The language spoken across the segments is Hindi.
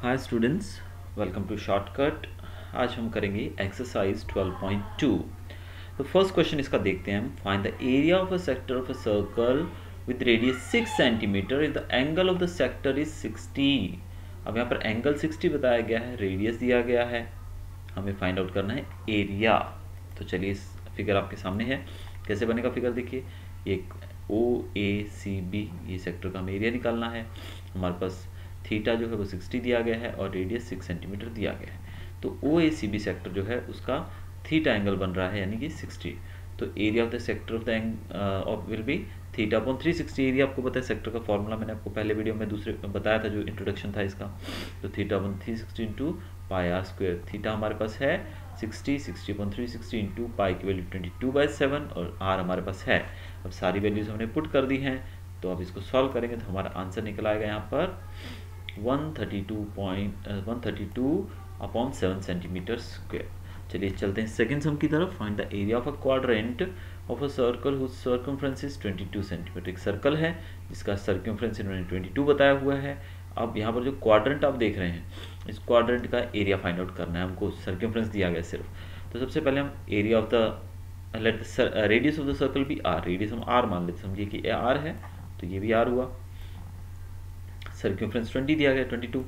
Hi students, welcome to shortcut. आज हम करेंगे एक्सरसाइज 12.2। तो फर्स्ट क्वेश्चन इसका देखते हैं हम। Find the area of a sector of a circle with radius 6 centimetre if the angle of the sector is 60। अब यहाँ पर एंगल 60 बताया गया है, रेडियस दिया गया है, हमें फाइंड आउट करना है एरिया। तो चलिए, इस फिगर आपके सामने है। कैसे बनेगा फिगर देखिए, एक OACB ये सेक्टर का हमें एरिया निकालना है। हमारे पास थीटा जो है वो 60 दिया गया है और रेडियस 6 सेंटीमीटर दिया गया है। तो OACB सेक्टर जो है उसका थीटा एंगल बन रहा है, यानी कि 60। तो area of the sector of the of will be theta upon 360। Area आपको पता है, सेक्टर का फॉर्मूला मैंने आपको पहले वीडियो में दूसरे बताया था, जो इंट्रोडक्शन था इसका। तो theta upon 360 into pi are square. Theta हमारे पास है 60 अपॉन 360 इंटू पाई की वैल्यू 22/7 और आर हमारे पास है। अब सारी वैल्यूज हमने पुट कर दी हैं, तो अब इसको सॉल्व करेंगे तो हमारा आंसर निकल आएगा यहाँ पर 132 अपॉन 7 सेंटीमीटर स्क्वायर। चलिए चलते हैं सेकंड सम की तरफ। Find the area of a quadrant of a circle whose circumference is 22 centimetre. एक सर्कल है जिसका सर्कमफ्रेंस इन्होंने 22 बताया हुआ है। अब यहाँ पर जो क्वाड्रेंट आप देख रहे हैं, इस क्वाड्रेंट का एरिया फाइंड आउट करना है हमको। सर्कमफ्रेंस दिया गया सिर्फ। तो सबसे पहले हम area of the radius of the circle भी आर, रेडियस हम आर मान लेते, समझिए कि आर है तो ये भी आर हुआ। सर्कमफ्रेंस 20 दिया गया 22।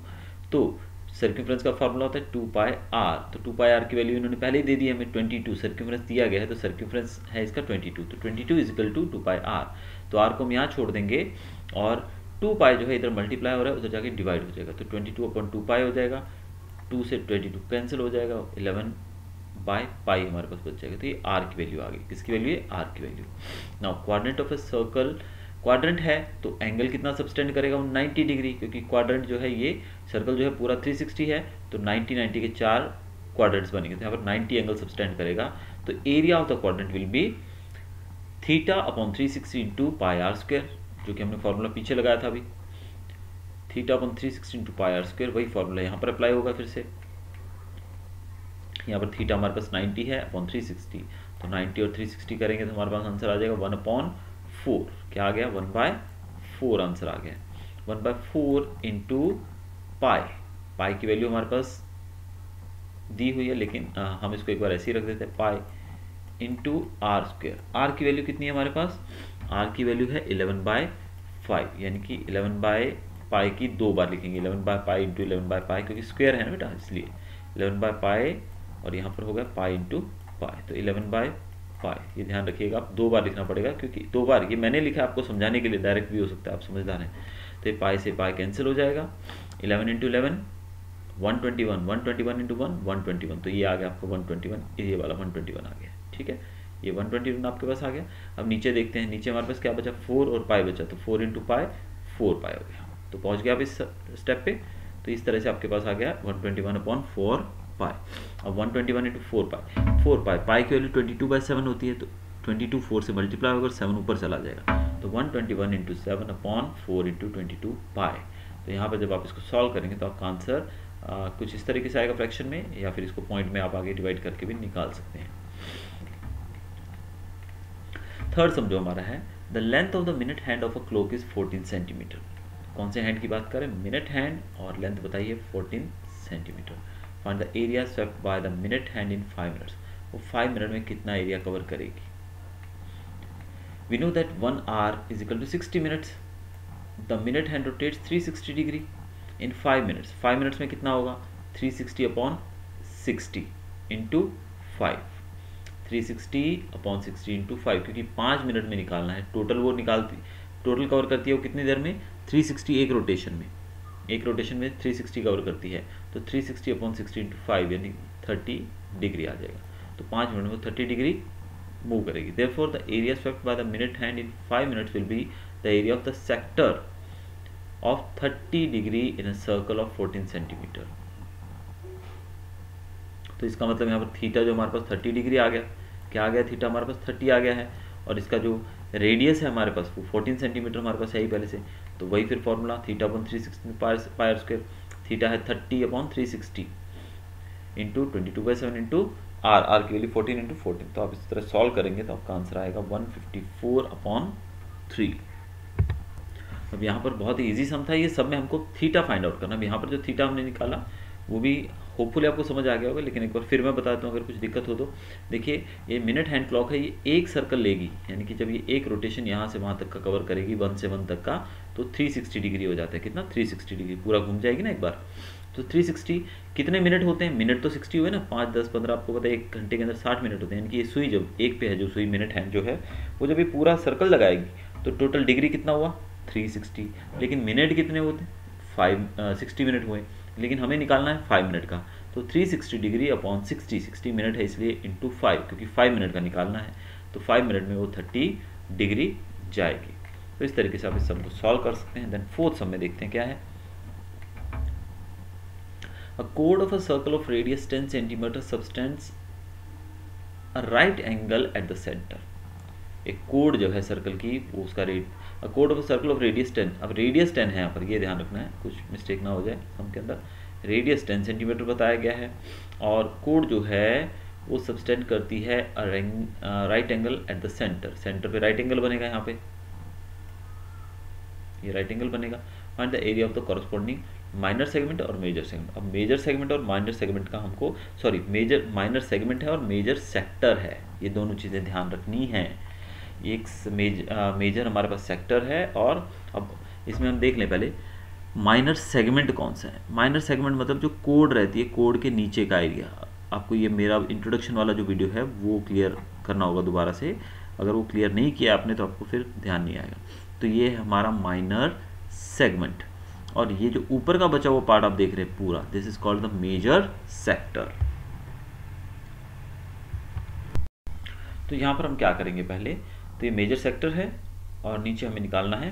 तो सर्कमफ्रेंस का फार्मूला होता है 2 पाई आर। तो 2 पाई आर की वैल्यू इन्होंने पहले ही दे दी है हमें 22। सर्कमफ्रेंस दिया गया है तो सर्कमफ्रेंस है इसका 22। तो 22 is equal to 2 pi r. तो आर को हम यहाँ छोड़ देंगे और 2 पाई जो है इधर मल्टीप्लाई हो रहा है, उधर जाके डिवाइड हो जाएगा। तो 22 अपॉन 2 पाई हो जाएगा, 2 से 22 कैंसिल हो जाएगा, 11 बाय पाई हमारे पास बच जाएगा। तो ये आर की वैल्यू आ गई। किसकी वैल्यू है? आर की value. Now quadrant of a circle, quadrant है तो एंगल कितना सब्सटेंड करेगा? 90 डिग्री, क्योंकि क्वाड्रेंट जो है ये सर्कल जो है पूरा 360 है, तो 90 के 4 क्वाड्रेंट्स बनेंगे, तो यहाँ पर 90 एंगल सब्सटेंड करेगा। तो area of the quadrant will be theta upon 360 into pi are square, जो कि हमने फॉर्मूला पीछे लगाया था अभी। Theta upon 360 into pi are square, वही फॉर्मूला यहाँ पर अप्लाई होगा फिर से। यहाँ पर थीटा हमारे पास 90 है अपॉन 360, तो 90 और 360 करेंगे तो हमारे पास आंसर आ जाएगा 1/4। क्या आ गया? 1/4 आंसर आ गया। 1/4 इंटू पाई। पाई की वैल्यू हमारे पास दी हुई है, लेकिन हम इसको एक बार ऐसे ही रख देते हैं, pi into r square. R की वैल्यू कितनी है हमारे पास? आर की वैल्यू है 11/5, यानी कि 11 बाय पाई की 2 बार लिखेंगे, 11 by pi into 11 by pi, क्योंकि स्क्वायर है ना बेटा, इसलिए 11 बाय पाई और यहाँ पर होगा पाई इंटू पाई, तो 11 बाय पाई। ये ध्यान रखिएगा, आप 2 बार लिखना पड़ेगा, क्योंकि 2 बार ये मैंने लिखा आपको समझाने के लिए, डायरेक्ट भी हो सकता है, आप समझदार हैं। तो ये पाई से पाई कैंसिल हो जाएगा, 11 इंटू 11 121, 121 इंटू 1 121, तो ये आ गया आपको 121, ये वाला 121 आ गया। ठीक है, ये 121 आपके पास आ गया। अब नीचे देखते हैं, नीचे हमारे पास क्या बचा? 4 और पाई बचा, तो 4 इंटू पाई 4 पाई हो गया। तो पहुँच गया आप इस स्टेप पे। तो इस तरह से आपके पास आ गया 121/4 पाई। अब 121 इंटू 4 पाई, 4 पाई, पाई की वैल्यू 22/7 होती है, तो 22 4 से मल्टीप्लाई होकर 7 ऊपर चला जाएगा, तो 121 इंटू 7/4 इंटू 22 पाई। तो यहाँ पर जब आप इसको सॉल्व करेंगे तो आपका आंसर कुछ इस तरीके से आएगा फ्रैक्शन में, या फिर इसको पॉइंट में आप आगे डिवाइड करके भी निकाल सकते हैं। थर्ड सम जो हमारा है, the length of the minute hand of a clock is 14 centimetre. कौन से हैंड की बात करें? मिनट हैंड, और लेंथ बताइए 14 centimetre. Find the area swept by the minute hand in 5 minutes. वो 5 मिनट में कितना एरिया कवर करेगी? We know that 1 hour is equal to 60 minutes. The minute hand rotates 360 degree in 5 minutes. 5 minutes में कितना होगा? 360 अपॉन 60 इंटू 5, 360 अपॉन 60 इंटू 5, क्योंकि 5 मिनट में निकालना है। टोटल वो निकालती, टोटल कवर करती है वो कितनी देर में? 360 एक रोटेशन में, एक रोटेशन में 360 कवर करती है, तो 360 अपॉन 60 इंटू 5 यानी 30 डिग्री आ जाएगा। तो 5 मिनट में वो 30 डिग्री मूव करेगी। Therefore the area swept by the minute hand in 5 minutes will be the area of the sector of 30 degree in a circle of 14 centimetre. तो इसका मतलब यहाँ पर थीटा जो हमारे पास 30 डिग्री आ गया। क्या आ गया? थीटा हमारे पास 30 आ गया है, और इसका जो रेडियस है हमारे पास वो 14 सेंटीमीटर हमारे पास है ही पहले से, तो वही फिर formula theta upon 360 pi are square. Theta है 30 upon 360 into 22/7 into r, r की वैल्यू 14 इंटू 14। तो आप इस तरह सॉल्व करेंगे तो आपका आंसर आएगा 154/3। अब यहाँ पर बहुत ईजी सम था, ये सब में हमको थीटा फाइंड आउट करना। अब यहाँ पर जो थीटा हमने निकाला वो भी होपफुली आपको समझ आ गया होगा, लेकिन एक बार फिर मैं बताता हूँ अगर कुछ दिक्कत हो तो। देखिए ये मिनट हैंड क्लॉक है, ये एक सर्कल लेगी, यानी कि जब ये एक रोटेशन यहाँ से वहाँ तक का कवर करेगी 1 से 1 तक का, तो 360 डिग्री हो जाता है। कितना? 360 डिग्री पूरा घूम जाएगी ना एक बार। तो 360 कितने मिनट होते हैं? मिनट तो 60 हुए ना, 5, 10, 15, आपको पता है 1 घंटे के अंदर 60 मिनट होते हैं। यानी कि ये सुई जब एक पे है, जो सुई मिनट हैंड जो है, वो जब ये पूरा सर्कल लगाएगी तो टोटल डिग्री कितना हुआ? 360। लेकिन मिनट कितने होते हैं? 60 मिनट हुए, लेकिन हमें निकालना है 5 मिनट का। तो 360 डिग्री अपॉन 60 मिनट है इसलिए इंटू 5, क्योंकि 5 मिनट का निकालना है, तो 5 मिनट में वो 30 डिग्री जाएगी। तो इस तरीके से आप इस सम को सॉल्व कर सकते हैं। देन फोर्थ सम में देखते हैं क्या है। A chord of a circle of radius 10 cm subtends a right angle at the center। एक कोड जो है सर्कल की, वो उसका a code of a circle of radius 10। अब रेडियस 10 है यहाँ पर, ये ध्यान रखना है, कुछ मिस्टेक ना हो जाए सम के अंदर। रेडियस 10 सेंटीमीटर बताया गया है, और कोड जो है वो सबस्टेंड करती है right angle eight the centre. Centre पे राइट एंगल बनेगा, यहाँ पे ये राइट एंगल बनेगा। Find the area of the corresponding minor segment और मेजर सेगमेंट। अब मेजर सेगमेंट और माइनर सेगमेंट का हमको, सॉरी मेजर माइनर सेगमेंट है और मेजर सेक्टर है, ये दोनों चीज़ें ध्यान रखनी हैं। एक मेजर हमारे पास सेक्टर है, और अब इसमें हम देख लें पहले माइनर सेगमेंट कौन सा है। माइनर सेगमेंट मतलब जो कोड रहती है, कोड के नीचे का एरिया। आपको ये मेरा इंट्रोडक्शन वाला जो वीडियो है वो क्लियर करना होगा दोबारा से, अगर वो क्लियर नहीं किया आपने तो आपको फिर ध्यान नहीं आएगा। तो ये है हमारा माइनर सेगमेंट, और ये जो ऊपर का बचा हुआ पार्ट आप देख रहे हैं पूरा, this is called the major sector. तो यहाँ पर हम क्या करेंगे पहले, तो ये मेजर सेक्टर है और नीचे हमें निकालना है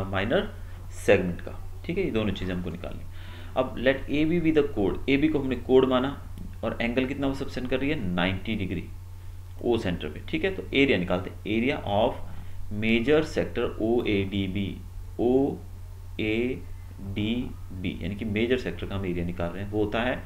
माइनर सेगमेंट का। ठीक है, ये दोनों चीज़ें हमको निकालनी। अब लेट ए बी द कोड, ए बी को हमने कोड माना, और एंगल कितना वो सबसेंड कर रही है? 90 डिग्री ओ सेंटर पे। ठीक है, तो एरिया निकालते हैं। Area of major sector O A D B, O A D B, यानी कि मेजर सेक्टर का हम एरिया निकाल रहे हैं, वो होता है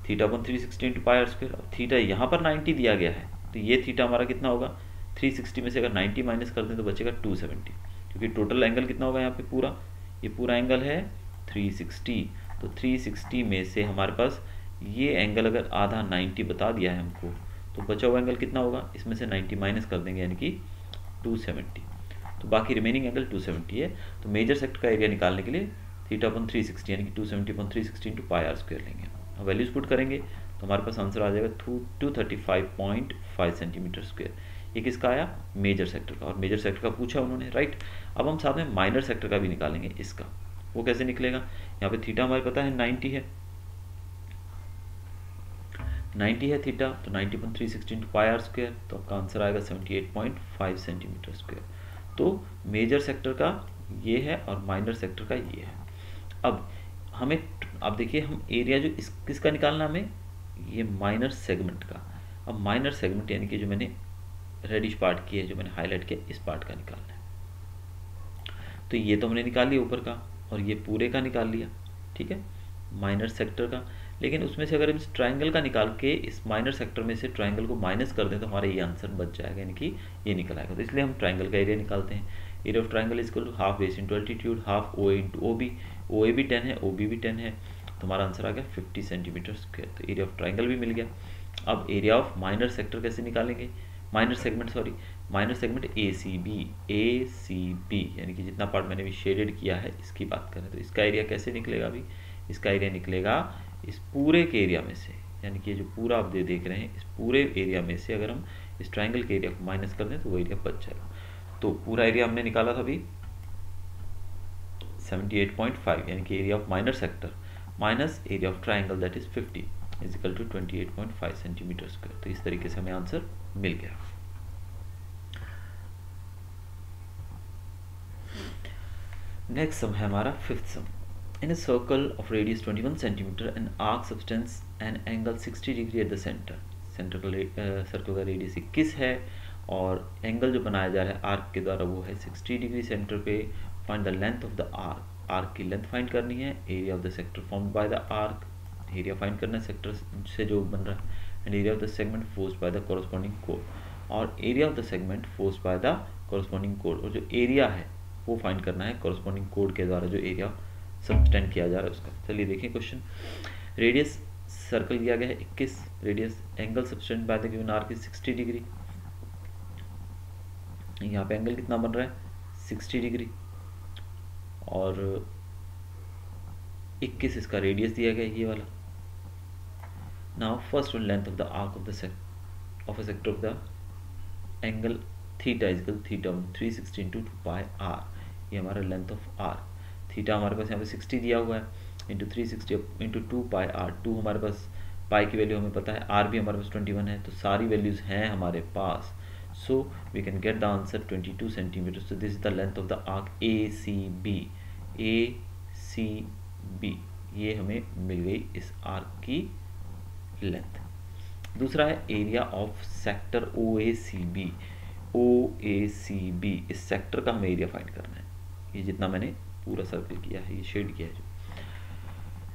theta upon 360 into pi are square. अब थीटा यहाँ पर 90 दिया गया है, तो ये थीटा हमारा कितना होगा? 360 में से अगर 90 माइनस कर दें तो बचेगा 270, क्योंकि टोटल एंगल कितना होगा यहाँ पे पूरा, ये पूरा एंगल है 360। तो 360 में से हमारे पास ये एंगल अगर आधा 90 बता दिया है हमको, तो बचा हुआ एंगल कितना होगा? इसमें से 90 माइनस कर देंगे, यानी कि 270। तो बाकी रिमेनिंग एंगल 270 है। तो मेजर सेक्टर का एरिया निकालने के लिए थीटा अपन 360 यानी कि 270/360 इंटू पाई आर स्क्वायर लेंगे। अब वैल्यूज पुट करेंगे तो हमारे पास आंसर आ जाएगा 235.5 सेंटीमीटर स्क्वायर। ये किसका आया? मेजर सेक्टर का, और मेजर सेक्टर का पूछा उन्होंने, राइट। अब हम साथ में माइनर सेक्टर का भी निकालेंगे इसका। वो कैसे निकलेगा? यहाँ पे थीटा हमारे पता है 90 है, 90 है थीटा, तो 90/360 इंटू पाई आर स्क्वायर, तो आपका आंसर आएगा 78.5 सेंटीमीटर स्क्वायर। तो मेजर सेक्टर का ये है और माइनर सेक्टर का ये है। अब हमें, अब देखिए हम एरिया जो किसका निकालना हमें, ये माइनर सेगमेंट का। अब माइनर सेगमेंट यानी कि जो मैंने रेडिश पार्ट किया है, जो मैंने हाईलाइट किया, इस पार्ट का निकालना है। तो ये तो हमने निकाल लिया ऊपर का, और ये पूरे का निकाल लिया, ठीक है, माइनर सेक्टर का। लेकिन उसमें से अगर हम इस ट्राइंगल का निकाल के इस माइनर सेक्टर में से ट्राइंगल को माइनस कर दें तो हमारा ये आंसर बच जाएगा, यानी कि ये निकल आएगा। तो इसलिए हम ट्राइंगल का एरिया निकालते हैं। Area of triangle is equal to half base into altitude, half O A into O B. O A भी 10 है, ओ बी भी 10 है, तो हमारा आंसर आ गया 50 सेंटीमीटर स्क्वायर। तो एरिया ऑफ ट्राइंगल भी मिल गया। अब एरिया ऑफ माइनर सेक्टर कैसे निकालेंगे, minor segment, sorry minor segment A C B, यानी कि जितना पार्ट मैंने भी शेडेड किया है इसकी बात करें, तो इसका एरिया कैसे निकलेगा? अभी इसका एरिया निकलेगा इस पूरे के एरिया में से, यानी कि जो पूरा आप देख रहे हैं, इस पूरे एरिया में से अगर हम इस ट्राइंगल के एरिया को माइनस कर दें तो वो एरिया बच जाएगा। तो पूरा एरिया हमने निकाला था अभी 78.5, यानी कि area of minor sector minus area of triangle that is 50 is equal to 28.5 centimetre square. तो इस तरीके से हमें आंसर मिल गया। नेक्स्ट सम है हमारा fifth some. In a circle of radius 21 cm, an arc subtends an angle 60 degree at the center. Centre का सर्कल का रेडियस 21 है और एंगल जो बनाया जा रहा है आर्क के द्वारा वो है 60 डिग्री सेंटर पे। Find the length of the arc, arc की लेंथ फाइंड करनी है। Area of the sector formed by the arc, area find करना है सेक्टर से जो बन रहा है। And area of the segment forced by the corresponding कोड, और area of the segment forced by the corresponding कोड, और जो एरिया है वो फाइंड करना है कॉरस्पॉन्डिंग कोड के द्वारा जो एरिया सबटेंड किया जा रहा है उसका। चलिए देखें क्वेश्चन। रेडियस सर्कल दिया गया है 21, radius angle subtend by the given arc is 60 degree. यहाँ पे एंगल कितना बन रहा है 60 डिग्री और 21 इसका रेडियस दिया गया है ये वाला। Now first one length of the arc of the sector of the angle theta is equal theta 360 into 2 pi r, ये हमारा लेंथ ऑफ आर। थीटा हमारे पास यहाँ पे 60 दिया हुआ है इंटू 360 इंटू 2 पाई आर। 2 हमारे पास पाई की वैल्यू हमें पता है, आर भी हमारे पास 21 है, तो सारी वैल्यूज हैं हमारे पास। So we can get the answer 22 centimetre. So this is the length of the arc A C B, ये हमें मिल गई इस आर्क की लेंथ। दूसरा है area of sector O A C B, इस सेक्टर का हमें एरिया फाइंड करना है। ये जितना मैंने पूरा सर्कल किया है, ये शेड किया है जो,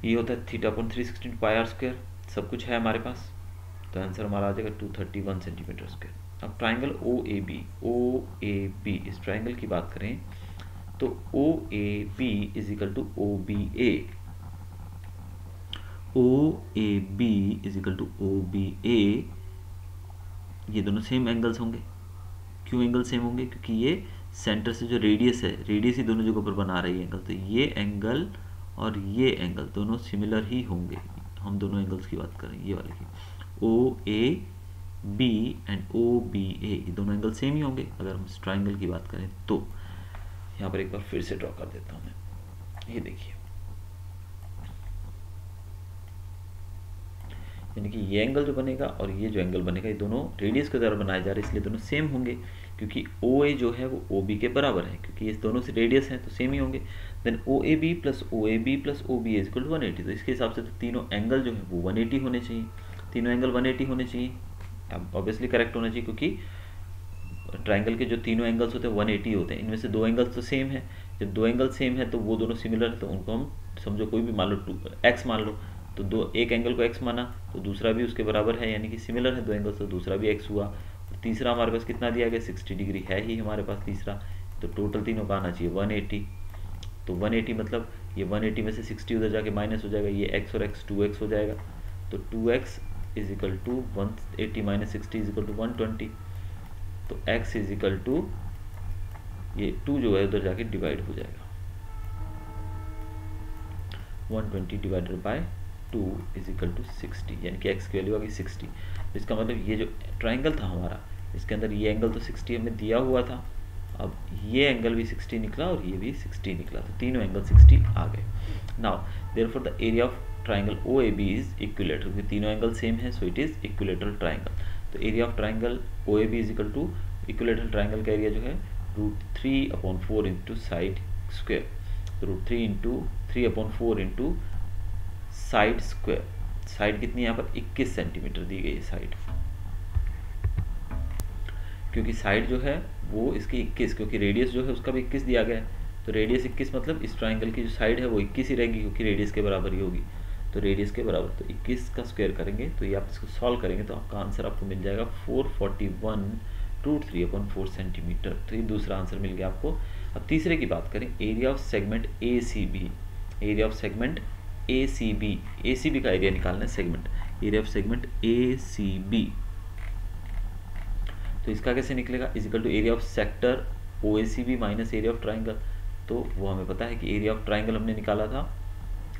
ये होता है theta upon 360 pi are square. सब कुछ है हमारे पास, तो आंसर हमारा आ जाएगा 231 सेंटीमीटर स्क्वायर। अब ट्राइंगल ओ ए बी, इस ट्राइंगल की बात करें तो O A B is equal to O B A, ये दोनों सेम एंगल्स होंगे। क्यों एंगल सेम होंगे? क्योंकि ये सेंटर से जो रेडियस है, रेडियस ही दोनों जगहों पर बना रही है एंगल, तो ये एंगल और ये एंगल दोनों सिमिलर ही होंगे। हम दोनों एंगल्स की बात करें, ये वाले की O A B and O B A, ये दोनों एंगल सेम ही होंगे अगर हम इस ट्राइंगल की बात करें तो। यहाँ पर एक बार फिर से ड्रॉ कर देता हूँ मैं, ये देखिए, यानी कि ये एंगल जो बनेगा और ये जो एंगल बनेगा, ये दोनों रेडियस के द्वारा बनाए जा रहे हैं, इसलिए दोनों सेम होंगे। क्योंकि ओ ए जो है वो ओ बी के बराबर है, क्योंकि ये दोनों से रेडियस हैं तो सेम ही होंगे। Then O A B plus O A B plus O B is equal to 180। तो इसके हिसाब से तो तीनों एंगल जो है वो 180 होने चाहिए, तीनों एंगल 180 होने चाहिए। अब ऑब्वियसली करेक्ट होना चाहिए, क्योंकि ट्राइंगल के जो तीनों एंगल्स होते हैं 180 होते हैं। इनमें से दो एंगल्स तो सेम है, जब दो एंगल सेम है तो वो दोनों सिमिलर है, तो उनको हम समझो कोई भी मान लो एक्स मान लो, तो दो एक एंगल को x माना तो दूसरा भी उसके बराबर है, यानी कि सिमिलर है दो एंगल्स, तो दूसरा भी x हुआ। और तीसरा हमारे पास कितना दिया गया 60 डिग्री है ही हमारे पास तीसरा, तो टोटल तीनों का आना चाहिए 180। तो 180 मतलब ये 180 में से 60 उधर जाके माइनस हो जाएगा, ये x और x 2x हो जाएगा। तो 2x is equal to 180 minus 60 is equal to 120। तो x इज इक्वल टू ये 2 जो है उधर जाके डिवाइड हो जाएगा, 120 divided by 2 is equal to 60, यानी कि x की वैल्यू आ गई 60। तो इसका मतलब ये जो ट्राइंगल था हमारा, इसके अंदर ये एंगल तो 60 हमें दिया हुआ था, अब ये एंगल भी 60 निकला और ये भी 60 निकला, तो तीनों एंगल 60 आ गए। Now therefore the area of triangle O A B is equilateral, क्योंकि तीनों एंगल सेम है, so it is equilateral triangle. तो area of triangle O A B is equal to equilateral triangle का एरिया जो है √3/4 इंटू साइड स्क्वायर, तो √3/4 इंटू साइड स्क्वायर। साइड कितनी यहाँ पर 21 सेंटीमीटर दी गई है साइड, क्योंकि साइड जो है वो इसकी 21, क्योंकि रेडियस जो है उसका भी 21 दिया गया है, तो रेडियस 21 मतलब इस ट्राइंगल की जो साइड है वो 21 ही रहेगी, क्योंकि रेडियस के बराबर ही होगी। तो रेडियस के बराबर, तो 21 का स्क्वायर करेंगे तो ये आप इसको सॉल्व करेंगे तो आपका आंसर आपको मिल जाएगा 441√3/4 सेंटीमीटर। तो ये दूसरा आंसर मिल गया आपको। अब तीसरे की बात करें, area of segment A C B, area of segment A C B का एरिया निकालना है segment, area of segment A C B. तो इसका कैसे निकलेगा? Is equal to area of sector O A C B minus area of triangle. तो वो हमें पता है कि एरिया ऑफ ट्राइंगल हमने निकाला था,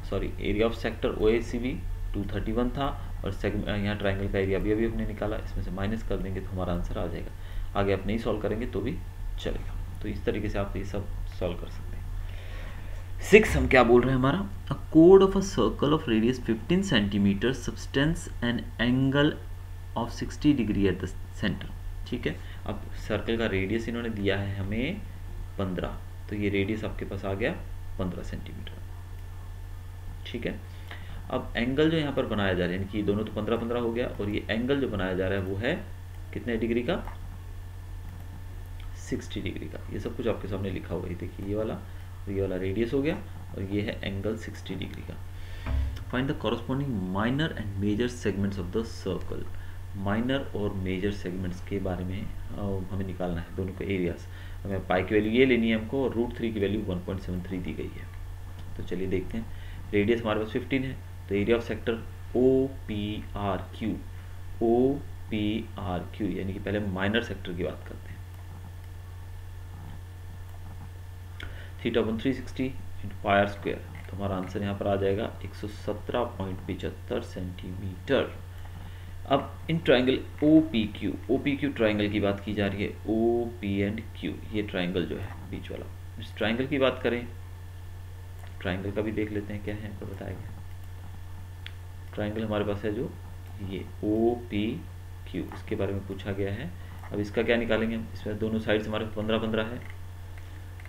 sorry area of sector O A C B 231 था, और यहाँ ट्राइंगल का एरिया भी अभी हमने निकाला, इसमें से माइनस कर देंगे तो हमारा आंसर आ जाएगा। आगे आप नहीं सॉल्व करेंगे तो भी चलेगा। तो इस तरीके से आप ये सब सॉल्व कर सकते हैं। 6 हम क्या बोल रहे हैं हमारा, a code of a circle of radius 15 centimetre substance an angle of 60 degree at the centre. ठीक है, अब सर्कल का रेडियस इन्होंने दिया है हमें 15, तो ये रेडियस आपके पास आ गया 15 सेंटीमीटर। ठीक है, अब एंगल जो यहाँ पर बनाया जा रहा है, यानी कि दोनों तो 15-15 हो गया, और ये एंगल जो बनाया जा रहा है वो है कितने डिग्री का? 60 डिग्री का। ये सब कुछ आपके सामने लिखा हुआ है, देखिए ये वाला रेडियस हो गया, और ये है एंगल 60 डिग्री का। Find the corresponding minor and major segments of the circle. Minor और मेजर सेगमेंट्स के बारे में हमें निकालना है, दोनों के एरियाज। हमें पाई की वैल्यू ये लेनी है हमको, और √3 की वैल्यू 1.73 दी गई है। तो चलिए देखते हैं, रेडियस हमारे पास 15 है, तो area of sector OPRQ, OPRQ यानी कि पहले माइनर सेक्टर की बात करते हैं। θ/360 इंटू पाई आर स्क्वायर, तो हमारा आंसर यहाँ पर आ जाएगा 117.75 सेंटीमीटर। अब इन ट्राइंगल OPQ ट्राइंगल की बात की जा रही है, OP एंड Q, ये ट्राइंगल जो है बीच वाला, इस ट्राइंगल की बात करें, ट्राइंगल का भी देख लेते हैं क्या है, आपको बताया गया। ट्राइंगल हमारे पास है जो ये OPQ, इसके बारे में पूछा गया है। अब इसका क्या निकालेंगे हम, इसमें दोनों साइड्स हमारे 15-15 है,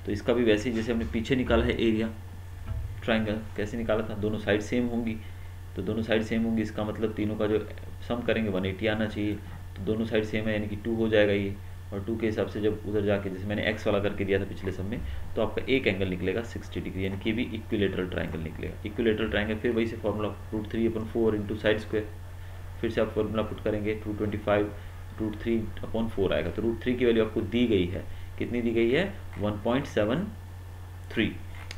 तो इसका भी वैसे ही जैसे हमने पीछे निकाला है एरिया ट्राइंगल, कैसे निकाला था, दोनों साइड सेम होंगी, तो दोनों साइड सेम होंगी, इसका मतलब तीनों का जो सम करेंगे 180 आना चाहिए, तो दोनों साइड सेम है यानी कि 2 हो जाएगा ये, और 2 के हिसाब से जब उधर जाके जैसे मैंने x वाला करके दिया था पिछले सम में, तो आपका एक एंगल निकलेगा 60 डिग्री, यानी कि भी इक्विलेटरल ट्राइंगल निकलेगा। इक्विलेटरल ट्राइंगल फिर वही से फॉर्मूला √3/4 इंटू साइड स्क्वायर, फिर से आप फॉर्मूला पुट करेंगे 225 √3/4 आएगा, तो √3 की वैल्यू आपको दी गई है, कितनी दी गई है 1.73,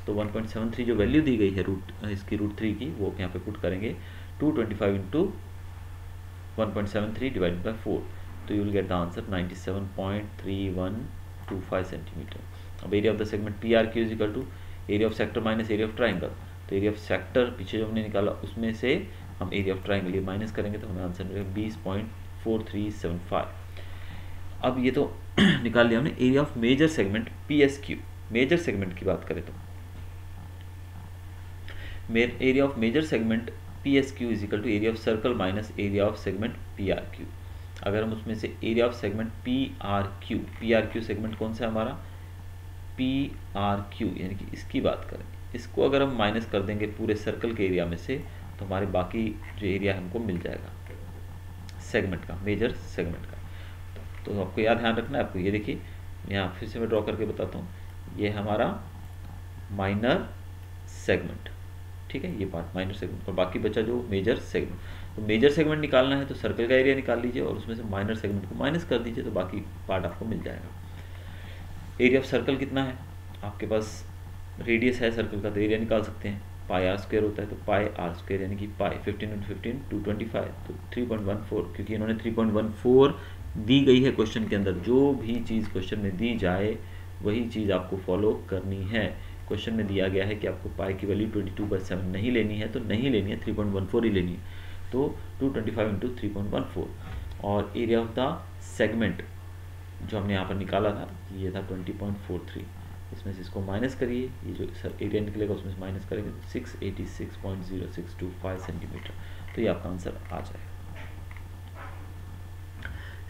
तो 1.73 जो वैल्यू दी गई है इसकी √3 की, वो यहाँ पे पुट करेंगे 225 इंटू 1.73 डिवाइडेड बाई 4, तो you will get the answer 97.3125 centimetre. अब area of the segment PRQ is equal to area of sector minus area of triangle, तो एरिया ऑफ सेक्टर पीछे जो हमने निकाला उसमें से हम एरिया ऑफ ट्राइंगल ये माइनस करेंगे, तो हमें आंसर मिलेगा 20.4375। अब ये तो निकाल लिया हमने। Area of major segment PSQ, major segment की बात करें तो area of major segment PSQ is equal to area of circle minus area of segment PRQ। अगर हम उसमें से area of segment PRQ segment कौन सा है हमारा, PRQ यानी कि इसकी बात करें, इसको अगर हम माइनस कर देंगे पूरे सर्कल के एरिया में से, तो हमारे बाकी जो एरिया हमको मिल जाएगा सेगमेंट का, मेजर सेगमेंट का। तो आपको याद ध्यान रखना है आपको, ये देखिए यहाँ फिर से मैं ड्रॉ करके बताता हूँ, ये हमारा माइनर सेगमेंट, ठीक है, ये पार्ट माइनर सेगमेंट, और बाकी बचा जो मेजर सेगमेंट। तो मेजर सेगमेंट निकालना है तो सर्कल का एरिया निकाल लीजिए और उसमें से माइनर सेगमेंट को माइनस कर दीजिए, तो बाकी पार्ट आपको मिल जाएगा। एरिया ऑफ सर्कल कितना है आपके पास, रेडियस है सर्कल का, तो एरिया निकाल सकते हैं, पाई आर स्क्वायर होता है, तो पाई आर स्क्वायर यानी कि पाई 15 × 15 225, तो 3.14, क्योंकि इन्होंने 3.14 दी गई है क्वेश्चन के अंदर, जो भी चीज़ क्वेश्चन में दी जाए वही चीज़ आपको फॉलो करनी है। क्वेश्चन में दिया गया है कि आपको पाई की वैल्यू 22/7 नहीं लेनी है, तो नहीं लेनी है, 3.14 ही लेनी है, तो 225 इंटू 3.14, और एरिया ऑफ द सेगमेंट जो हमने यहाँ पर निकाला था ये था 20.43, इसमें से इसको माइनस करिए, ये जो एरिया निकलेगा उसमें से माइनस करेंगे तो 686.0625 सेंटीमीटर, तो ये आपका आंसर आ जाएगा।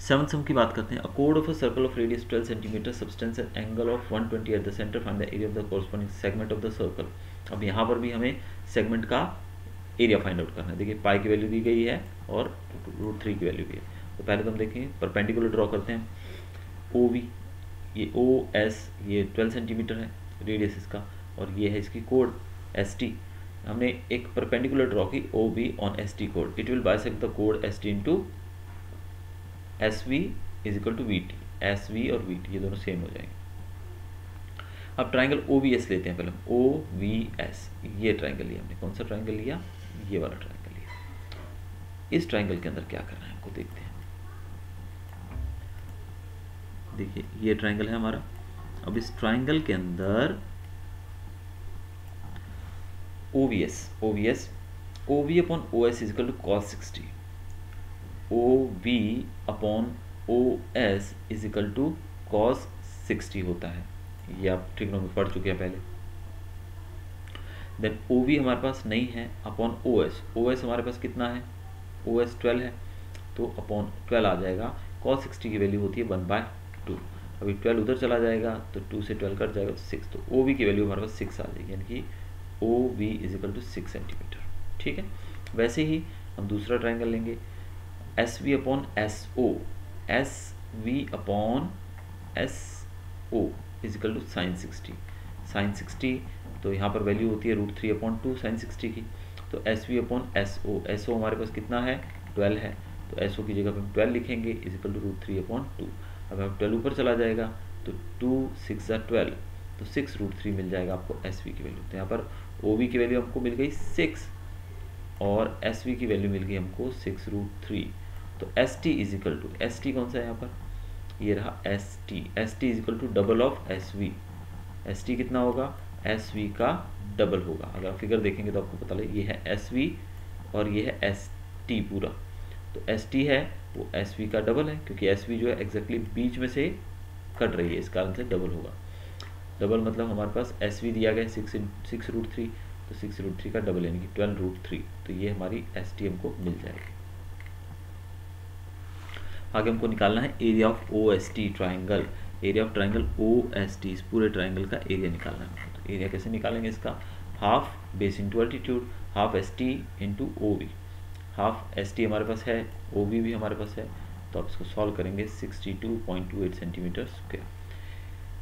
7th सम की बात करते हैं। A code of a circle of radius 12 centimetre, substance and angle of 120 eight the centre, find the area of the corresponding segment of the circle. अब यहाँ पर भी हमें सेगमेंट का एरिया फाइंड आउट करना है। देखिए पाई की वैल्यू दी गई है और √3 की वैल्यू भी है, तो पहले तो हम देखेंगे परपेंडिकुलर ड्रॉ करते हैं। OV, ये OS ये 12 सेंटीमीटर है रेडियस इसका, और ये है इसकी कोड ST। हमने एक परपेंडिकुलर ड्रॉ की OB ऑन ST कोड, इट विल बाइसेक्ट द कोड ST into SV is equal to VT, SV और VT ये दोनों सेम हो जाएंगे। अब ट्राइंगल OVS लेते हैं पहले, OVS ये ट्राइंगल लिया हमने, कौन सा ट्राइंगल लिया, ये वाला ट्राइंगल लिया। इस ट्राइंगल के अंदर क्या करना है हमको देखते हैं। देखिए ये ट्राइंगल है हमारा, अब इस ट्राइंगल के अंदर OV upon OS is equal to cos 60, OV upon OS is equal to cos 60 होता है, ये आप ट्रिग्नोमेट्री पढ़ चुके हैं पहले। देन OV हमारे पास नहीं है, अपॉन OS हमारे पास कितना है, OS 12 है, तो अपॉन 12 आ जाएगा, cos 60 की वैल्यू होती है 1/2, अभी 12 उधर चला जाएगा तो 2 से 12 कट जाएगा तो 6, तो OV की वैल्यू हमारे पास 6 आ जाएगी, यानी कि OV is equal to 6 centimetre. ठीक है, वैसे ही हम दूसरा ट्राइंगल लेंगे, SV upon SO is equal to sin 60, तो यहाँ पर वैल्यू होती है √3/2 sin 60 की, तो SV अपॉन SO हमारे पास कितना है 12 है, तो SO की जगह पर हम 12 लिखेंगे इज इक्वल टू √3/2। अब 12 ऊपर चला जाएगा तो 2 6 12, तो 6√3 मिल जाएगा आपको SV की वैल्यू। तो यहाँ पर OB की वैल्यू हमको मिल गई 6 और SV की वैल्यू मिल गई हमको 6√3। तो ST is equal to, ST कौन सा है यहाँ पर, ये रहा ST। ST is equal to double of SV। ST कितना होगा, SV का डबल होगा। अगर आप फिगर देखेंगे तो आपको पता लगे, ये है SV और ये है ST पूरा। तो ST है वो SV का डबल है, क्योंकि SV जो है एग्जैक्टली बीच में से कट रही है, इस कारण से डबल होगा। डबल मतलब हमारे पास SV दिया गया 6√3, तो 6√3 का डबल यानी कि 12√3। तो ये हमारी ST हमको मिल जाएगी। आगे हमको निकालना है area of OST triangle. Area of triangle OST, इस पूरे ट्राइंगल का एरिया निकालना है। तो एरिया कैसे निकालेंगे इसका, half base into altitude, half ST into OB। Half ST हमारे पास है, OB भी हमारे पास है, तो आप इसको सॉल्व करेंगे 62.28 सेंटीमीटर स्क्वायर।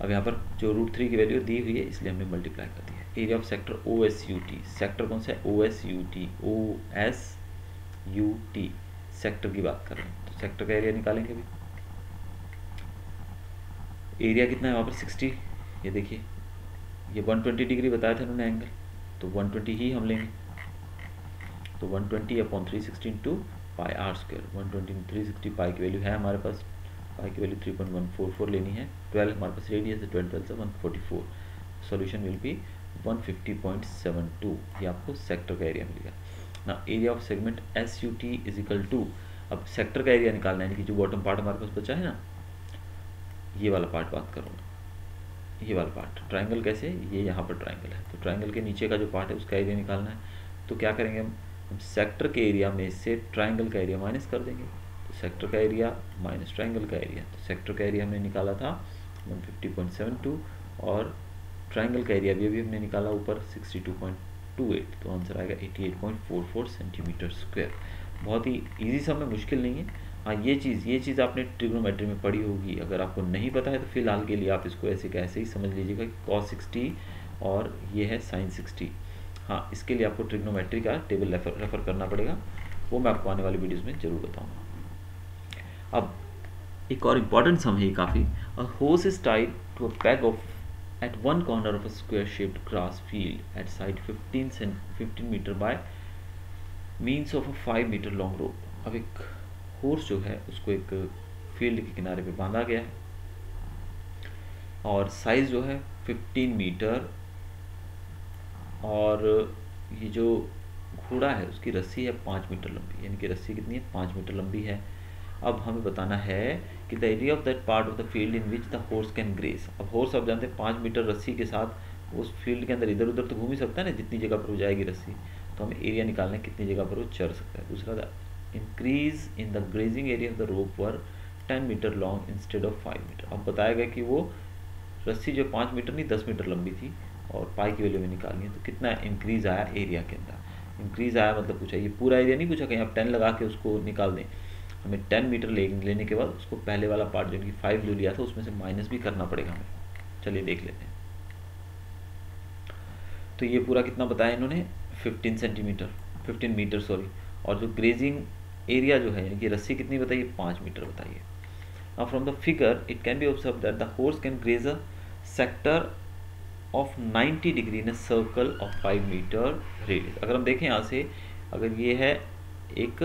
अब यहाँ पर जो √3 की वैल्यू दी हुई है इसलिए हमने मल्टीप्लाई कर दिया। Area of sector OSUT, sector कौन सा है, OSUT, OSUT सेक्टर की बात कर रहे हैं। तो सेक्टर का एरिया निकालेंगे अभी। एरिया कितना है वहाँ पर 60, ये देखिए ये 120 डिग्री बताया था उन्होंने एंगल, तो 120 ही हम लेंगे। तो 120/360 इंटू पाई आर स्क्वायर। 120/360 पाई की वैल्यू है हमारे पास, पाई की वैल्यू 3.144 लेनी है। 12 हमारे पास रेडियस है, 12 से 144। Solution will be 150.72। ये आपको सेक्टर का एरिया मिलेगा ना। Area of segment SUT is equal to, अब सेक्टर का एरिया निकालना है, यानी कि जो बॉटम पार्ट हमारे पास बचा है ना, ये वाला पार्ट बात करूँ, ये वाला पार्ट ट्राइंगल कैसे, ये यहाँ पर ट्राइंगल है, तो ट्राइंगल के नीचे का जो पार्ट है उसका एरिया निकालना है। तो क्या करेंगे हम सेक्टर के एरिया में से ट्राइंगल का एरिया माइनस कर देंगे। तो सेक्टर का एरिया माइनस ट्राइंगल का एरिया, तो सेक्टर का एरिया हमने निकाला था 150.72 और ट्राइंगल का एरिया भी अभी हमने निकाला ऊपर 62.28, तो आंसर आएगा 88.44 सेंटीमीटर स्क्वायर। बहुत ही ईजी सम है, मुश्किल नहीं है। हाँ ये चीज़ आपने ट्रिग्नोमेट्री में पढ़ी होगी, अगर आपको नहीं पता है तो फिलहाल के लिए आप इसको ऐसे कैसे ही समझ लीजिएगा कि cos 60 और ये है sin 60। हाँ इसके लिए आपको ट्रिग्नोमेट्री का टेबल रेफर करना पड़ेगा, वो मैं आपको आने वाली वीडियोस में जरूर बताऊंगा। अब एक और इम्पॉर्टेंट सम है काफ़ी। A horse is tied to a peg of at one corner of a square shaped grass field at side 15 metre by means of a 5 metre long rope. अब एक होर्स जो है उसको एक फील्ड के किनारे पे बांधा गया है और साइज जो है 15 मीटर, और ये जो घोड़ा है उसकी रस्सी है 5 मीटर लंबी, यानी कि रस्सी कितनी है 5 मीटर लंबी है। अब हमें बताना है कि the area of that part of the field in which the horse can grace. अब हॉर्स आप जानते हैं 5 मीटर रस्सी के साथ उस फील्ड के अंदर इधर उधर तो घूम ही सकता है ना, जितनी जगह पर हो जाएगी रस्सी, तो हमें एरिया निकालना है कितनी जगह पर वो चढ़ सकता है। दूसरा the increase in the grazing area of the rope were 10 metre long instead of 5 metre. अब बताया गया कि वो रस्सी जो 5 मीटर नहीं 10 मीटर लंबी थी और पाई की वैल्यू में निकालनी है, तो कितना इंक्रीज आया एरिया के अंदर। इंक्रीज आया मतलब पूछा, ये पूरा एरिया नहीं पूछा कहीं आप 10 लगा के उसको निकाल दें। हमें 10 मीटर लेने के बाद उसको पहले वाला पार्ट जो कि 5 जो लिया था उसमें से माइनस भी करना पड़ेगा हमें। चलिए देख लेते हैं। तो ये पूरा कितना बताया इन्होंने 15 मीटर सॉरी, और जो ग्रेजिंग एरिया जो है यानी कि रस्सी कितनी बताइए 5 मीटर बताइए। अब from the figure it can be observe that the horse can graze a sector of 90 degree in a circle of 5 metre radius. अगर हम देखें यहाँ से, अगर ये है एक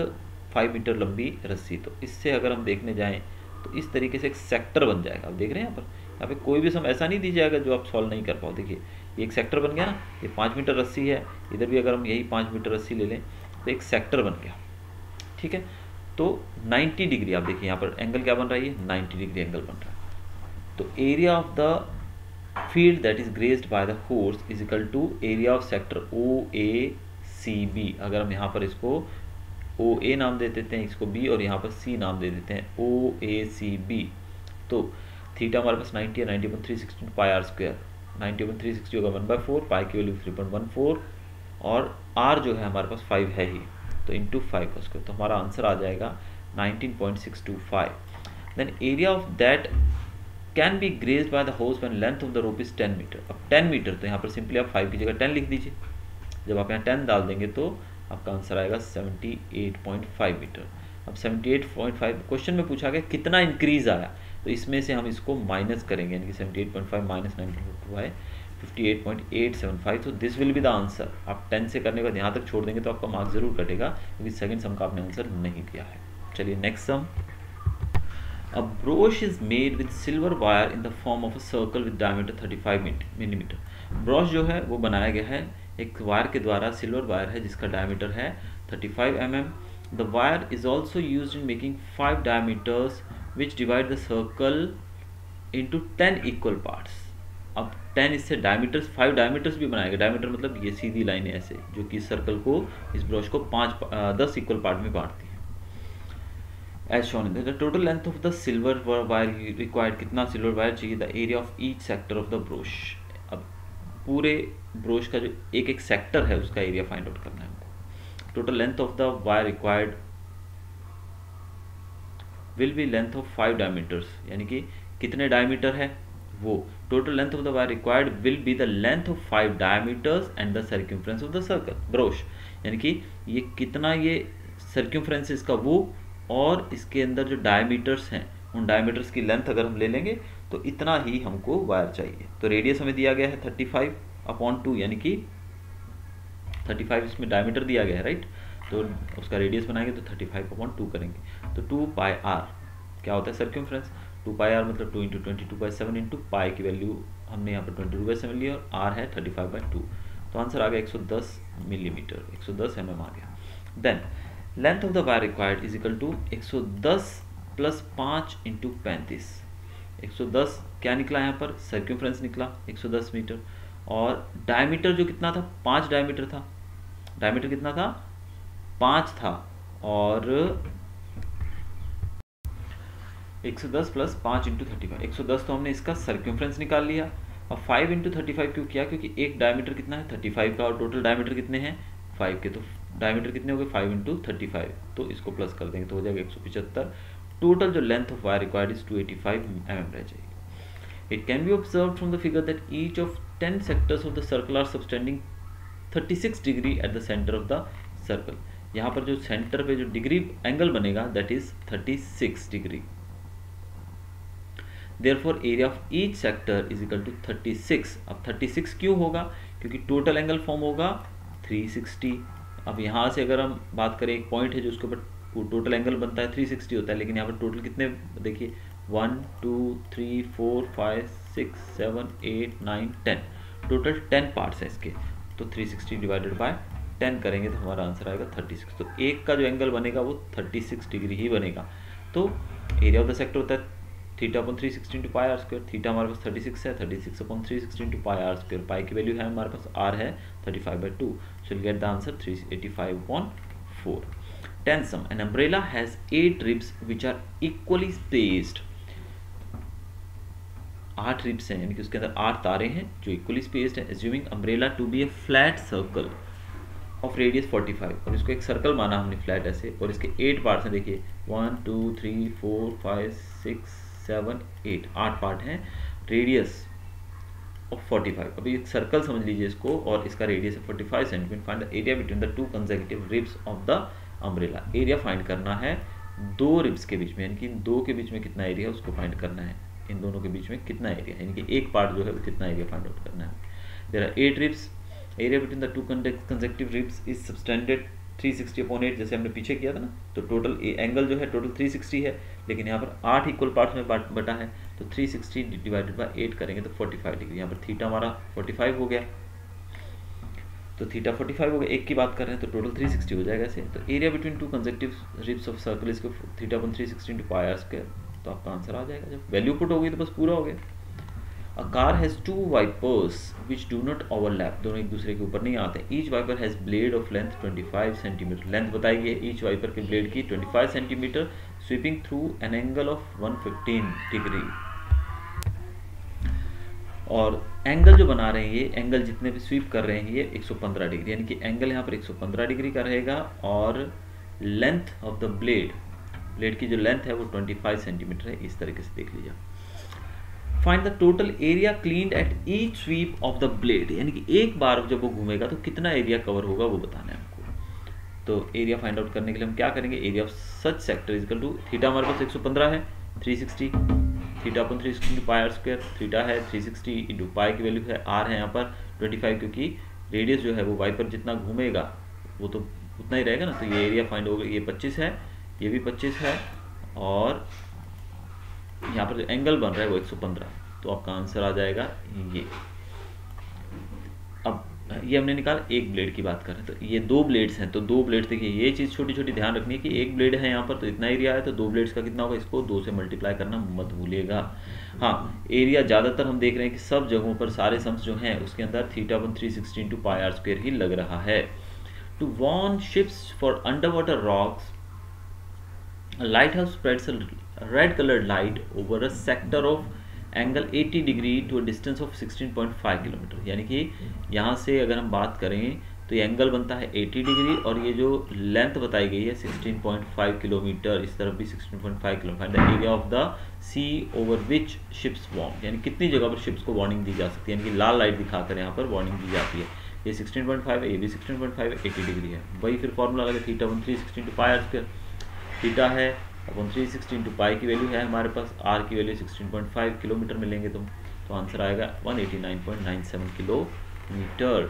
5 मीटर लंबी रस्सी, तो इससे अगर हम देखने जाएं तो इस तरीके से एक सेक्टर बन जाएगा। आप देख रहे हैं यहाँ पे कोई भी सम ऐसा नहीं दी जाएगा जो आप सॉल्व नहीं कर पाओ। देखिए ये एक सेक्टर बन गया ना, ये 5 मीटर रस्सी है, इधर भी अगर हम यही 5 मीटर रस्सी ले लें तो एक सेक्टर बन गया, ठीक है। तो 90 डिग्री आप देखिए यहाँ पर एंगल क्या बन रहा है, ये 90 डिग्री एंगल बन रहा है। तो area of the field that is grazed by the horse is equal to area of sector OACB। अगर हम यहाँ पर इसको OA नाम दे देते हैं, इसको B, और यहाँ पर C नाम दे देते हैं OACB। तो थीटा हमारे पास 90 है, 90/360 पाई आर स्क्वायर, 90/360 होगा 1/4, पाई की वैल्यू 3.14 और R जो है हमारे पास 5 है ही, तो इंटू 5 का स्क्वायर, तो हमारा आंसर आ जाएगा 19.625। Then area of that can be grazed by the horse when length of the rope is 10 metre. अब 10 मीटर, तो यहाँ पर सिंपली आप 5 की जगह 10 लिख दीजिए। जब आप यहाँ 10 डाल देंगे तो आपका आंसर आएगा 78.5 मीटर। अब 78.5 क्वेश्चन में पूछा गया कितना इंक्रीज आया, तो इसमें से हम इसको माइनस करेंगे, यानी कि 78.5 माइनस 19.5 58.875। तो this will be the answer. आप 10 से करने के बाद यहाँ तक छोड़ देंगे तो आपका मार्क्स जरूर कटेगा, क्योंकि सेकंड सम का आपने आंसर नहीं दिया है। चलिए next sum. A broach is made with silver wire in the form of a circle with diameter 35 millimetre. Broach जो है वो बनाया गया है एक वायर के द्वारा, सिल्वर वायर है जिसका डायमीटर है 35 mm। The wire is also use in making 5 diameters which divide the circle into 10 equal parts. अब 10 इससे डायमीटर्स 5 डायमीटर्स भी बनाएगा। डायमीटर मतलब ये सीधी लाइन है ऐसे, जो कि सर्कल को, इस ब्रोच को 10 इक्वल पार्ट में बांटती है। As shown in the total length of the silver wire required, कितना सिल्वर वायर चाहिए, the area of each sector of the broach. अब पूरे ब्रोच का जो एक एक सेक्टर है उसका एरिया फाइंड आउट करना है हमको। Total length of the wire required will be length of 5 diameters, यानी कि कितने डायमीटर है वो। Total length of the wire required will be the length of 5 diameters and the circumference of the circle brooch, यानी कि ये कितना ये सर्क्यूमफ्रेंस इसका वो, और इसके अंदर जो डायमीटर्स हैं उन डायमीटर्स की लेंथ अगर हम ले लेंगे तो इतना ही हमको वायर चाहिए। तो रेडियस हमें दिया गया है 35/2, यानी कि 35 इसमें डायमीटर दिया गया है, राइट। तो उसका रेडियस बनाएंगे तो 35/2 करेंगे। तो 2πr क्या होता है सर्क्यूमफ्रेंस। 2πr मतलब 2 × 22/7 इंटू पाई की वैल्यू हमने यहाँ पर 22/7 ली और r है 35/2। तो आंसर आ गया 110 मिलीमीटर, 110 mm आ गया। Then length of the wire required is equal to 110 + 5 × 35। 110 क्या निकला यहाँ पर, सर्क्यूमफ्रेंस निकला 110 मीटर, और डायमीटर जो कितना था, 5 डायमीटर था। डायमीटर कितना था, 5 था, और 110 + 5 × 35। 110 तो हमने इसका सर्क्यूमफ्रेंस निकाल लिया। अब 5 × 35 क्यों किया, क्योंकि एक डायमीटर कितना है 35 का, और टोटल डायमीटर कितने हैं 5 के, तो डायमीटर कितने हो गए 5 × 35, तो इसको प्लस कर देंगे तो हो जाएगा 175। टोटल जो length of wire required is 285 mm रह जाएगी। It can be observe from the figure that each of 10 sectors of the circle are subtending 36 degree at the centre of the circle. यहाँ पर जो सेंटर पे जो डिग्री एंगल बनेगा that is 36 degree. Therefore area of each sector is equal to 36। अब 36 क्यों होगा, क्योंकि टोटल एंगल फॉर्म होगा 360। अब यहाँ से अगर हम बात करें, एक पॉइंट है जो उसके ऊपर टोटल एंगल बनता है 360 होता है, लेकिन यहाँ पर टोटल कितने देखिए 1 2 3 4 5 6 7 8 9 10, टोटल 10 पार्ट्स हैं इसके। तो 360 डिवाइडेड बाय 10 करेंगे तो हमारा आंसर आएगा 36। तो एक का जो एंगल बनेगा वो 36 डिग्री ही बनेगा। तो एरिया ऑफ द सेक्टर होता है θ/360 × πr²। थीटा हमारे पास 36 है, 36/360 × πr²। पाई की वैल्यू है हमारे पास r है 35/2, so we'll get the answer 385/4। 10th sum, an umbrella has 8 ribs which are equally spaced। 8 ribs हैं, यानी कि उसके अंदर 8 तारे हैं जो इक्वली स्पेस्ड है। assuming umbrella to be a flat circle of radius 45, और इसको एक सर्कल माना हमने फ्लैट ऐसे, और इसके 8 पार्ट्स हैं। देखिए 1 2 3 4 5 6 7 8, 8 पार्ट हैं, रेडियस ऑफ 45। अभी एक सर्कल समझ लीजिए इसको, और इसका रेडियस है 45 centimetre. Find the area between the 2 consecutive ribs of the umbrella. Area find करना है 2 रिब्स के बीच में, यानी कि इन 2 के बीच में कितना एरिया है उसको फाइंड करना है। इन दोनों के बीच में कितना एरिया, यानी कि एक पार्ट जो है वो कितना एरिया फाइंड आउट करना है। There are 8 ribs. Area between the 2 consecutive ribs is subtended 360/8, जैसे हमने पीछे किया था ना। तो टोटल एंगल जो है टोटल 360 है, लेकिन यहाँ पर 8 इक्वल पार्ट्स में बटा है, तो 360 डिवाइडेड बाय 8 करेंगे तो 45 डिग्री। यहाँ पर थीटा हमारा 45 हो गया, तो थीटा 45 हो गया। एक की बात कर रहे हैं तो टोटल 360 हो जाएगा ऐसे। तो area between 2 consecutive ribs of circle इसको θ/360 × πr², तो आपका आंसर आ जाएगा। जब वैल्यू पुट होगी तो बस पूरा हो गया। A car has 2 wipers which do not overlap, दोनों एक दूसरे के ऊपर नहीं आते। Each wiper has blade of length 25 cm। Length बताई गई है each wiper के ब्लेड की 25 cm, sweeping through an angle of 115 degree. और एंगल जो बना रहे हैं ये एंगल जितने भी स्वीप कर रहे हैं ये 115 डिग्री, यानी कि एंगल यहाँ पर 115 डिग्री का रहेगा। और लेंथ ऑफ द ब्लेड की जो लेंथ है वो 25 सेंटीमीटर है। इस तरीके से देख लीजिए। Find the total area cleaned at each sweep of the blade, यानी कि एक बार जब वो घूमेगा तो कितना एरिया कवर होगा वो बताना है हमको। तो एरिया फाइंड आउट करने के लिए हम क्या करेंगे, area of such sector is equal to theta हमारे पास 115 है, 360 theta upon 360 into pi are square, theta है 360 इंटू पाई की वैल्यू है, आर है यहाँ पर 25, क्योंकि रेडियस जो है वो वाई पर जितना घूमेगा वो तो उतना ही रहेगा ना। तो ये एरिया फाइंड होगा, ये 25 है, ये भी 25 है, और यहाँ पर जो एंगल बन रहा है वो 115। तो आपका आंसर आ जाएगा ये। अब ये हमने निकाला, एक ब्लेड की बात कर रहे हैं, तो ये 2 ब्लेड्स हैं, तो 2 ब्लेड्स देखिए, ये चीज़ छोटी छोटी ध्यान रखनी है कि एक ब्लेड है यहाँ पर तो इतना एरिया है, तो 2 ब्लेड्स का कितना होगा, इसको 2 से मल्टीप्लाई करना मत भूलिएगा। हाँ, एरिया ज़्यादातर हम देख रहे हैं कि सब जगहों पर सारे सम्स जो हैं उसके अंदर theta 360 into pi are square ही लग रहा है। To warn ships for underwater rocks, a lighthouse spreads a red colored light over a sector of angle 80 degree to a distance of 16.5 kilometre. यानी कि यहाँ से अगर हम बात करें तो ये एंगल बनता है 80 डिग्री, और ये जो लेंथ बताई गई है 16.5 किलोमीटर, इस तरफ भी 16.5 kilometre. The area of the sea over which ships warned, यानी कितनी जगह पर शिप्स को वार्निंग दी जा सकती है, यानी कि लाल लाइट दिखाकर यहाँ पर वार्निंग दी जाती है। ये 16.5 है, ये भी 16.5 80 डिग्री है। वही फिर फॉर्मूला लगा, theta 360 into pi are square, theta है अपन 360 इंटू पाई की वैल्यू है हमारे पास, आर की वैल्यू 16.5 किलोमीटर मिलेंगे तो आंसर आएगा 189.97 किलोमीटर।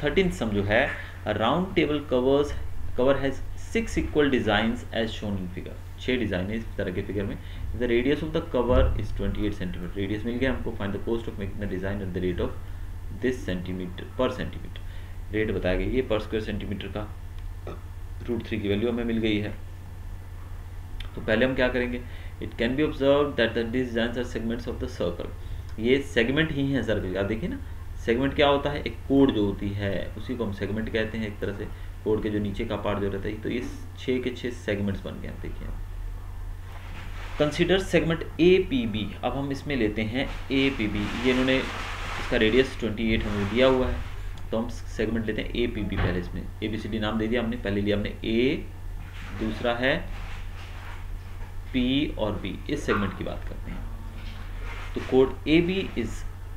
13th सम जो है, round table cover has 6 equal designs as shown in figure. 6 design है इस तरह के फिगर में। The radius of the cover is 28 centimetre. Radius मिल गया हमको, find the cost of making the design at the rate of this centimetre per centimetre. Rate बताया गया ये पर स्क्वायर सेंटीमीटर का, √3 की वैल्यू हमें मिल गई है। तो पहले हम क्या करेंगे, it can be observe that the designs are segments of the circle. ये सेगमेंट ही है सर्कल का। देखिए ना, सेगमेंट क्या होता है, एक कोड जो होती है उसी को हम सेगमेंट कहते हैं। एक तरह से कोड के जो नीचे का पार्ट जो रहता है, तो ये 6 के 6 सेगमेंट्स बन गए। देखिए, consider segment A P B. अब हम इसमें लेते हैं ए पी बी। ये इन्होंने इसका रेडियस 28 हमें दिया हुआ है, तो हम सेगमेंट लेते हैं ए पी बी। पहले इसमें ए बी सी डी नाम दे दिया हमने। पहले लिया हमने ए, दूसरा है P और B। इस सेगमेंट की बात करते हैं। तो code AB is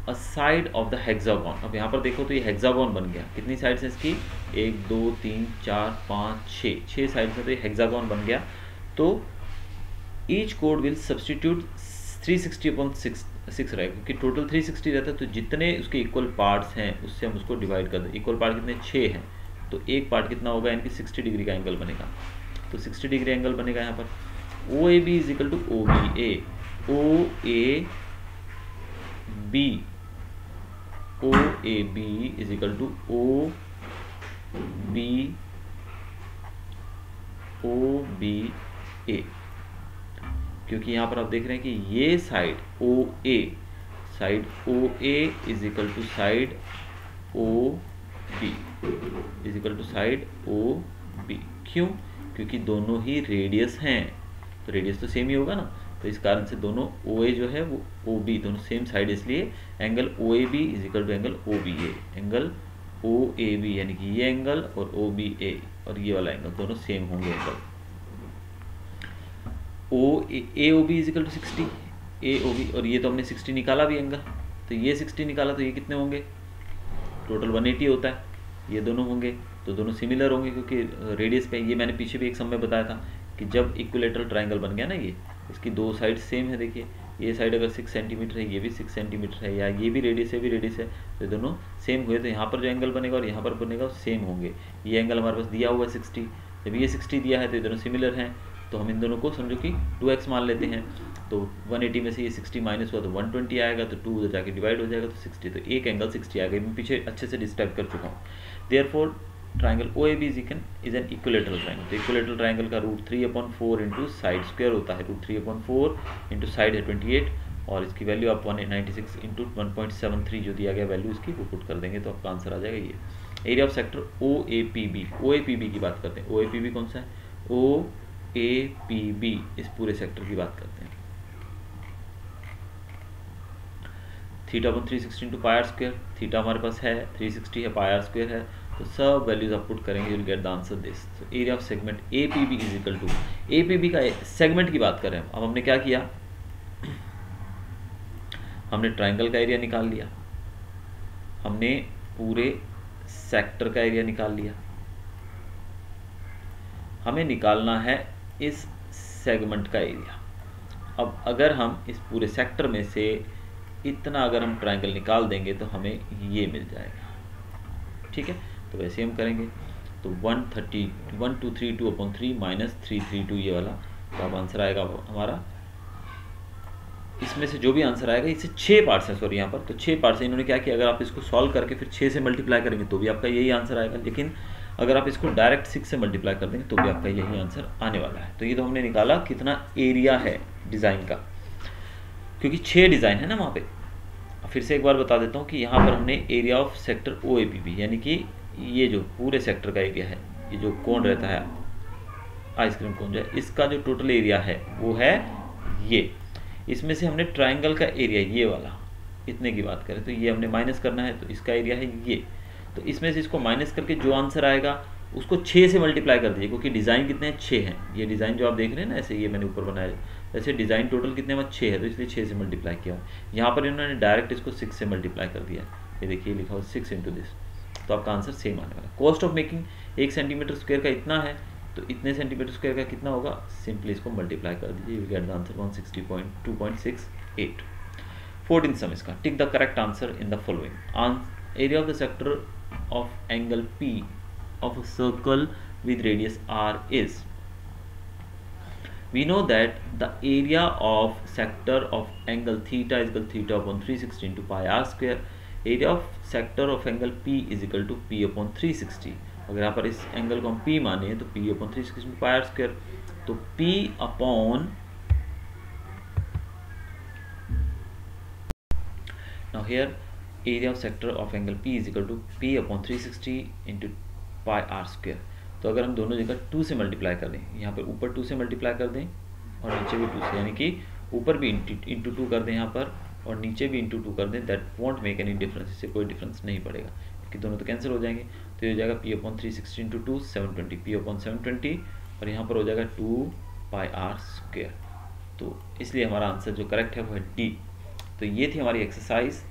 a side of the hexagon. अब यहाँ पर देखो तो ये हेक्सागोन बन गया। कितनी साइड्स हैं इसकी, 1 2 3 4 5 6 साइड्स में, तो ये हेक्सागोन बन गया। तो ईच कोड विल सब्सटीट्यूट 360/6 रहेगा, क्योंकि टोटल 360 रहता है, तो जितने उसके इक्वल पार्ट्स हैं उससे हम उसको डिवाइड कर दें। इक्वल पार्ट कितने, 6 हैं, तो एक पार्ट कितना होगा, यानी कि 60 डिग्री का एंगल बनेगा। तो 60 डिग्री एंगल बनेगा यहाँ पर। OAB is equal to OBA, OAB is equal to OBA, क्योंकि यहाँ पर आप देख रहे हैं कि ये side OA is equal to side OB is equal to side OB। क्यों, क्योंकि दोनों ही रेडियस हैं, तो रेडियस तो सेम ही होगा ना, तो इस कारण से दोनों OA जो है वो OB दोनों सेम साइड, इसलिए angle OAB is equal to angle OBA। Angle OAB यानी कि ये एंगल और OBA और ये वाला एंगल दोनों सेम होंगे angle. AOB is equal to 60 AOB, और ये तो हमने 60 निकाला भी एंगल, तो ये 60 निकाला, तो ये कितने होंगे, टोटल 180 होता है। ये दोनों होंगे तो दोनों सिमिलर होंगे, क्योंकि रेडियस पे, ये मैंने पीछे भी एक सम में बताया था कि जब इक्विलेटरल ट्रायंगल बन गया ना, ये इसकी 2 साइड सेम है। देखिए, ये साइड अगर 6 सेंटीमीटर है, ये भी 6 सेंटीमीटर है, या ये भी रेडियस है, भी रेडियस है, तो दोनों सेम हुए, तो यहाँ पर जो एंगल बनेगा और यहाँ पर बनेगा सेम होंगे। ये एंगल हमारे पास दिया हुआ है 60, जब ये 60 दिया है तो ये दोनों सिमिलर हैं, तो हम इन दोनों को समझो कि 2x मान लेते हैं। तो 180 में से ये 60 माइनस हुआ तो 120 आएगा, तो 2 उधर जाके डिवाइड हो जाएगा, तो 60, तो एक एंगल 60 आएगा। मैं पीछे अच्छे से डिस्क्राइब कर चुका हूँ। Therefore triangle OAB is an equilateral triangle. तो इक्विलेटरल ट्राइंगल का √3/4 इंटू साइड स्क्वायर होता है। √3/4 इंटू साइड है 28, और इसकी वैल्यू आप 196 इंटू 1.73 जो दिया गया वैल्यू इसकी वो पुट कर देंगे, तो आपका आंसर आ जाएगा ये। एरिया ऑफ सेक्टर OAPB की बात करते हैं। OAPB कौन सा है, OAPB इस पूरे सेक्टर की बात करते हैं। Theta 360 into pi are square, theta हमारे पास है 360 है, पाई आर स्क्वायर है, तो सब वैल्यूज आप पुट करेंगे, you will get the answer this. तो area of segment APB is equal to, APB का सेगमेंट की बात करें। अब हमने क्या किया, हमने ट्राइंगल का एरिया निकाल लिया, हमने पूरे सेक्टर का एरिया निकाल लिया, हमें निकालना है इस सेगमेंट का एरिया। अब अगर हम इस पूरे सेक्टर में से इतना अगर हम ट्रायंगल निकाल देंगे तो हमें ये मिल जाएगा। ठीक है, तो वैसे हम करेंगे। तो 132/3 माइनस 332 ये वाला, तो अब आंसर आएगा हमारा, इसमें से जो भी आंसर आएगा, इससे 6 पार्ट्स हैं सॉरी यहाँ पर, तो 6 पार्ट्स हैं। इन्होंने क्या किया, अगर आप इसको सॉल्व करके फिर 6 से मल्टीप्लाई करेंगे तो भी आपका यही आंसर आएगा, लेकिन अगर आप इसको डायरेक्ट 6 से मल्टीप्लाई कर देंगे तो भी आपका यही आंसर आने वाला है। तो ये तो हमने निकाला कितना एरिया है डिज़ाइन का, क्योंकि 6 डिज़ाइन है ना वहाँ पे। फिर से एक बार बता देता हूँ कि यहाँ पर हमने एरिया ऑफ सेक्टर OAPB, यानी कि ये जो पूरे सेक्टर का एरिया है, ये जो कोण रहता है आइसक्रीम कोण जो है, इसका जो टोटल एरिया है वो है ये। इसमें से हमने ट्रायंगल का एरिया ये वाला, इतने की बात करें तो ये हमने माइनस करना है, तो इसका एरिया है ये। तो इसमें से इसको माइनस करके जो आंसर आएगा उसको 6 से मल्टीप्लाई कर दीजिए, क्योंकि डिज़ाइन कितने हैं, 6 हैं। ये डिज़ाइन जो आप देख रहे हैं ना, ऐसे ये मैंने ऊपर बनाया, ऐसे डिज़ाइन टोटल कितने में 6 है, तो इसलिए 6 से मल्टीप्लाई किया। यहाँ पर इन्होंने डायरेक्ट इसको 6 से मल्टीप्लाई कर दिया, ये देखिए लिखा हो 6 × दिस, तो आपका आंसर सेम आने वाला। Cost of making 1 centimetre square का इतना है, तो इतने सेंटीमीटर स्क्वायर का कितना होगा, सिंपली इसको मल्टीप्लाई कर दीजिए, you get the answer 160.268। 14th सम इसका, tick the correct answer in the following. Area of the sector of angle P of a circle with radius R is, we know that the area of sector of angle theta is equal to theta upon 360 into pi r square. Area of sector of angle P is equal to P upon 360. अगर यहाँ पर इस एंगल को हम P माने तो P upon 360 into pi r square, तो P upon, now here area of sector of angle P is equal to P upon 360 into pi are square. तो अगर हम दोनों जगह 2 से मल्टीप्लाई कर दें, यहाँ पर ऊपर 2 से मल्टीप्लाई कर दें और नीचे भी 2 से, यानी कि ऊपर भी इंटू 2 कर दें यहाँ पर और नीचे भी इंटू 2 कर दें, that want make any difference, इससे कोई डिफरेंस नहीं पड़ेगा क्योंकि दोनों तो कैंसिल हो जाएंगे। तो ये हो जाएगा P upon 360 into 2 720, P upon 720, और यहाँ पर हो जाएगा 2 पाई आर स्क्वायर। तो इसलिए हमारा आंसर जो करेक्ट है वो है D। तो ये थी हमारी exercise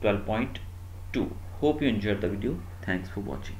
12.2। Hope you enjoyed the video, thanks for watching.